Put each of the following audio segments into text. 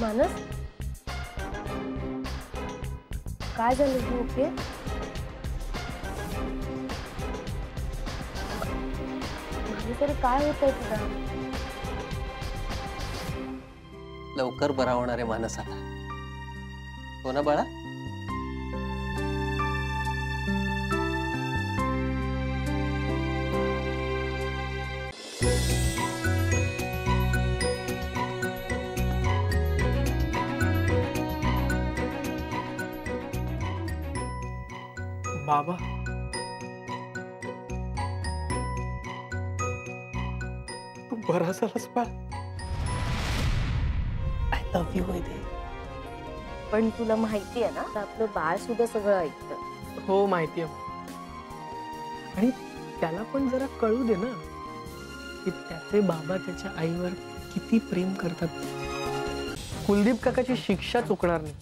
मानस, काय झालं? तू ओके? तरी काय होतंय तुला? लवकर बरा होणार आहे मानस आता, हो ना बाळा? बाबा, तू बरा झालास बाळ. I love you Vaide. पण तुला माहिती आहे ना, आपलं बाळ सुद्धा सगळं ऐकतं. हो माहिती आहे. आणि त्याला पण जरा कळू दे ना की त्याचे बाबा त्याच्या आईवर किती प्रेम करतात. कुलदीप काकाची शिक्षा चुकणार नाही.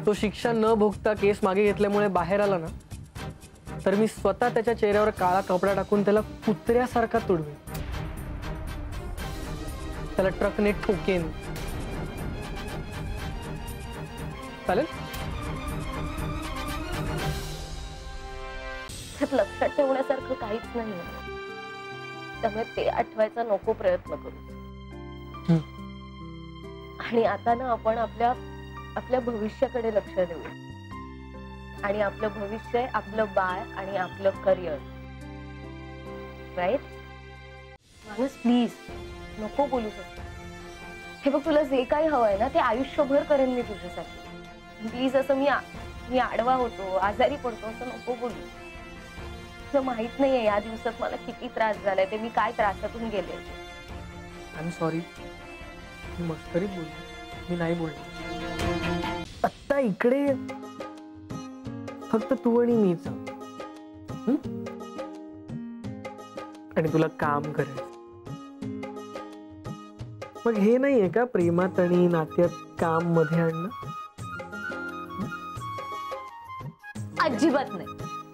तो शिक्षा न भोगता केस मागे घेतल्यामुळे बाहेर आला ना, तर मी स्वतः त्याच्या चेहऱ्यावर काळा कपडा टाकून त्याला कुत्र्यासारखा तुडवेन. त्याला ट्रकने ठोकेन. चालेल? त्यात लक्षात ठेवण्यासारखं काहीच नाही, त्यामुळे ते आठवायचा नको प्रयत्न करू. आणि आता ना आपण आपल्या भविष्याकडे लक्ष देऊ. आणि आपलं भविष्य आहे आपलं बाळ आणि आपलं करिअर, राईट? माणूस प्लीज नको बोलू शकतो. हे बघ, तुला जे काही हवंय ना ते आयुष्यभर करेन मी तुझ्यासाठी. प्लीज असं मी आडवा होतो, आजारी पडतो असं नको बोलू. तुला माहित नाहीये या दिवसात मला किती त्रास झालाय, ते मी काय त्रासातून गेले. I am sorry. मी मस्करीत बोललो, मी नाही बोललो. आत्ता इकडे फक्त तू आणि मीच. आणि तुला काम करायचं. मग हे नाहीये का प्रेमात आणि नात्यात काम मध्ये आणणं? अजिबात नाही.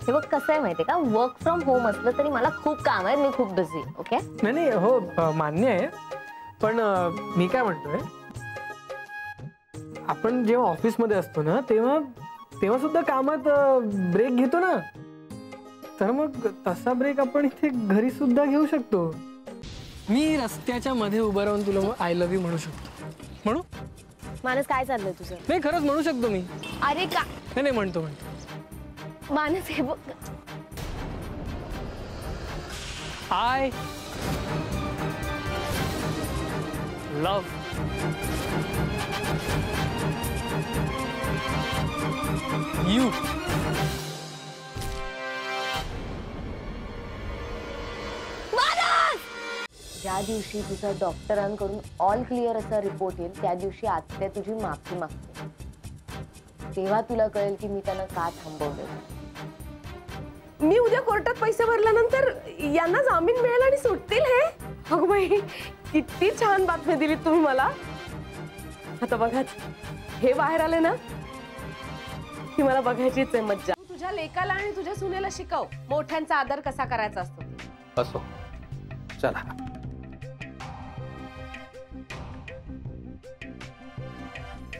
हे बघ कसं आहे माहितीये का, वर्क फ्रॉम होम असलं तरी मला खूप काम आहे, मी खूप बिझी. ओके? नाही हो मान्य आहे. पण मी काय म्हणतोय, आपण जेव्हा ऑफिसमध्ये असतो ना तेव्हा सुद्धा कामात ब्रेक घेतो ना, तर मग तसा ब्रेक आपण इथे घरी सुद्धा घेऊ शकतो. मी रस्त्याच्या मध्ये उभं राहून तुला आय लव्ह यू म्हणू शकतो. म्हणू? मानस, काय चाललंय तुझं? नाही, खरंच म्हणू शकतो मी. अरे का नाही म्हणतो मानस, हे बघ, आय लव्ह यू. ज्या दिवशी तुझा डॉक्टरांकडून ऑल क्लिअर असा रिपोर्ट येईल त्या दिवशी आत्या तुझी माफी मागते. तेव्हा तुला कळेल की मी त्यांना का थांबवलं. मी उद्या कोर्टात पैसे भरल्यानंतर यांना जामीन मिळेल आणि सुटतील. हे अगं बाई, किती छान बातमी दिली तुम्ही मला. आता बघाच, हे बाहेर आले ना की मला बघायचीच आहे मज्जा. तुझ्या लेकाला आणि तुझ्या सुनेला शिकव मोठ्यांचा आदर कसा करायचा असतो. असो, चला.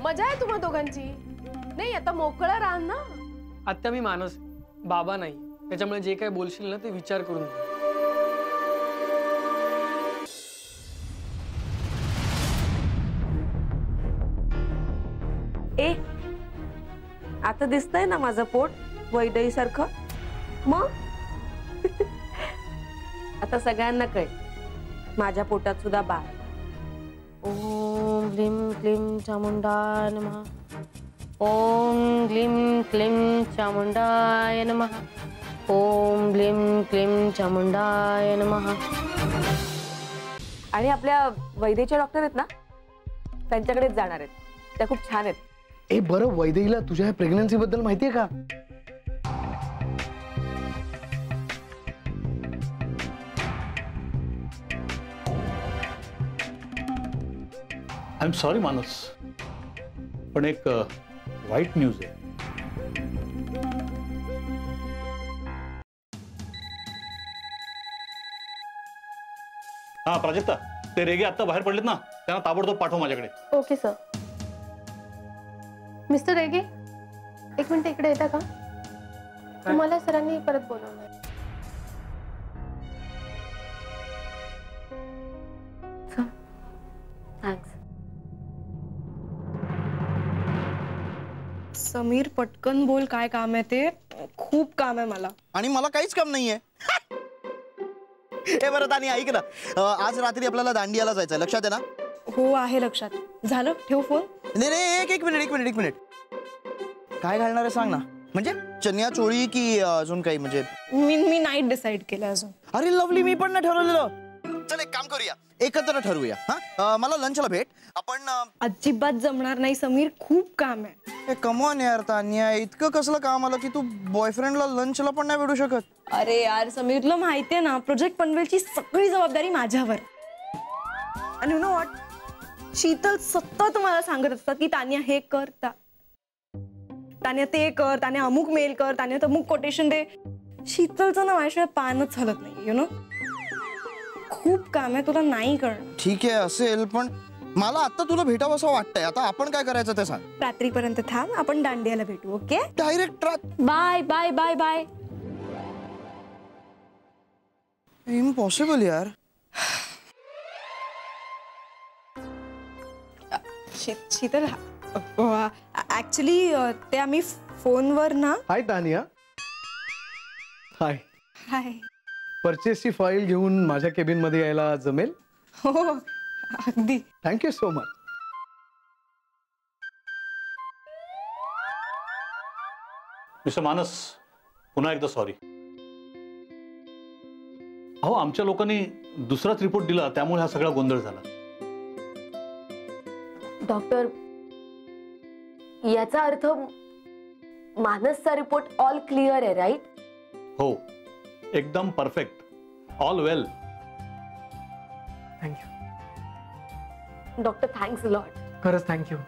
मजा आहे तुम्हा दोघांची. नाही, आता मोकळं राहा ना. आत्या, मी मानस, बाबा नाही. त्याच्यामुळे जे काही बोलशील ना ते विचार करून बोल. ए, आता दिसतंय ना माझं पोट वैदई सारखं. मग आता सगळ्यांना कळ, माझ्या पोटात सुद्धा बाळ. ओम ग्लीम क्लीम चामुंडाय नमः. ओम ग्लीम क्लीम चामुंडाय नमः. ओम ग्लीम क्लीम चामुंडाय नमः. आणि आपल्या वैद्यच्या डॉक्टर आहेत ना, त्यांच्याकडेच जाणार आहेत. त्या खूप छान आहेत. ए बरं, वैदेहीला तुझ्या प्रेग्नन्सी बद्दल माहितीये का? आय एम सॉरी मानस, पण एक वाईट न्यूज आहे. हा प्राजक्ता, ते रेगे आता बाहेर पडलेत ना, त्यांना ताबडतोब पाठव माझ्याकडे. Okay sir. मिस्टर रेगे, एक मिनिट इकडे येता का? तुम्हाला सरांनी परत बोलवलं. थँक्स. समीर पटकन बोल, काय काम आहे ते? खूप काम आहे मला. आणि मला काहीच काम नाहीये. हे बरं आणि ऐक ना, आज रात्री आपल्याला दांडियाला जायचंय, लक्षात आहे ना? हो आहे लक्षात. झालं, ठेव फोन. नाही नाही, एक मिनिट. काय घालणार आहे सांग ना. म्हणजे चनिया चोळी की अजून काही? म्हणजे मी नाईट डिसाईड केलं अजून. अरे लवली, मी पण नाही ठरवलेलं. चल एक काम करूया, एकत्र ठरवूया. हा, मला लंचला भेट. आपण अजिबात जमणार नाही समीर, खूप काम आहे. कमॉन यार तान्या, इतकं कसलं काम आलं की तू बॉयफ्रेंडला लंचला पण नाही भेटू शकत? अरे यार समीर, तुला माहितीये ना, प्रोजेक्ट पनवेलची सगळी जबाबदारी माझ्यावर. आणि यू नो व्हॉट, शीतल सतत मला सांगत असतात की तान्या हे कर, तान्या ते कर, तान्या अमुक मेल कर, तान्या अमुक कोटेशन दे. शीतलचं ना माझ्याशिवाय पानच हलत नाही. यु नो, खूप काम आहे, तुला नाही कळणार. ठीक आहे असेल, पण मला आता तुला भेटावं असं वाटतंय. आता आपण काय करायचं ते सांग. रात्रीपर्यंत थांब, आपण दांडियाला भेटू. Okay, direct bye bye bye bye. Impossible यार. शीतल, ऍक्च्युली ते आम्ही फोनवर ना. हाय तानिया. हाय. हाय. परचेसची फाईल घेऊन माझ्या केबिन मध्ये यायला जमेल? हो अगदी. Thank you so much. मिस्टर मानस, पुन्हा एकदा सॉरी. अहो, आमच्या लोकांनी दुसराच रिपोर्ट दिला, त्यामुळे हा सगळा गोंधळ झाला. डॉक्टर, याचा अर्थ मानसचा रिपोर्ट ऑल क्लिअर आहे, राईट? हो, एकदम perfect, all well. Thank you doctor, thanks lot. खरंच thank you.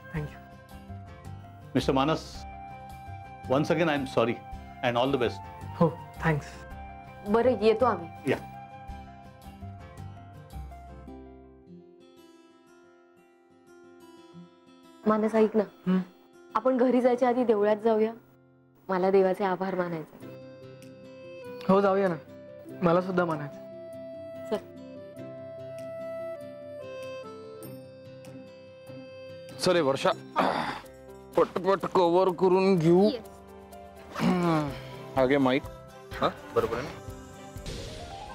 Mister Manas, once again I am sorry and all the best. हो, थँक्स. बरं, येतो आम्ही. या. मानस, ऐक ना, आपण घरी जायच्या आधी देवळात जाऊया. मला देवाचे आभार मानायचे. हो, जाऊया ना. मला सुद्धा मानायचं. चले वर्षा, पटपट कव्हर करून घेऊ. आगे माईक. बरोबर आहे ना?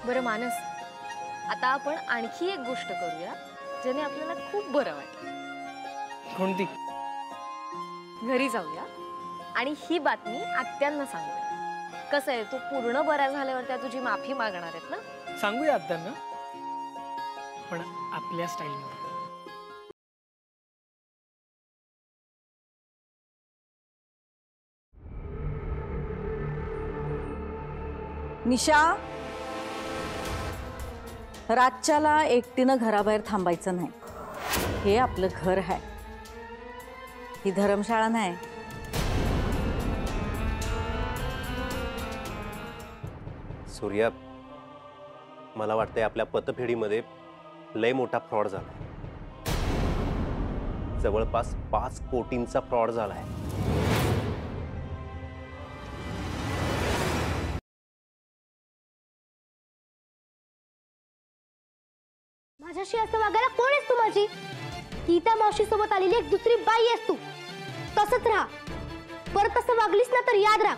बरं मानस, आता आपण आणखी एक गोष्ट करूया ज्याने आपल्याला खूप बरं वाटेल. कोणती? घरी जाऊया आणि ही बातमी आत्यांना सांगूया. कसं आहे, तू पूर्ण बऱ्या झाल्यावर त्या तुझी माफी मागणार आहेत ना. सांगूया आत्यांना, पण आपल्या स्टाईलमध्ये. निशा, रातच्याला एकटीनं घराबाहेर थांबायचं नाही. हे आपलं घर आहे, ही धर्मशाळा नाही. सूर्या, मला वाटतंय आपल्या पतफेडीमध्ये लय मोठा फ्रॉड झालाय. जवळपास 5 कोटींचा फ्रॉड झालाय. माझ्याशी असं वागायला कोण आहेस तू? माझी गीता मावशी सोबत आलेली एक दुसरी बाई आहेस तू. तसंच राहा. परत तसं वागलीस ना तर याद राख.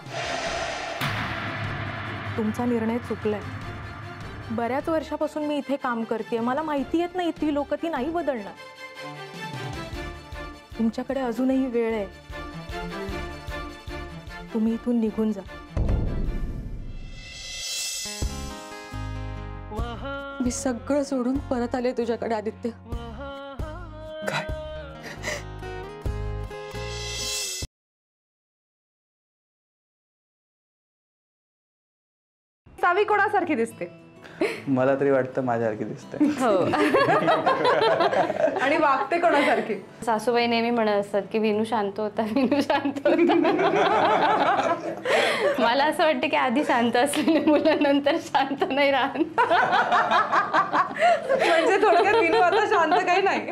तुमचा निर्णय चुकलाय. बऱ्याच वर्षापासून मी इथे काम करते. मला माहिती आहेत ना, इथली लोक ती नाही बदलणार. तुमच्याकडे अजूनही वेळ आहे. तुम्ही इथून निघून जा. मी सगळं सोडून परत आले तुझ्याकडे आदित्य. काय? सावी कोणासारखी दिसते? मला तरी वाटतं माझ्यासारखी दिसते. हो. आणि वागते कोणासारखी? सासूबाई नेहमी म्हणत असतात की विनू शांत होता, विनू शांत होता. मला असं वाटतं की आधी शांत असलेले मुलं नंतर शांत नाही राहत. म्हणजे थोडक्यात विनू आता शांत काही नाही.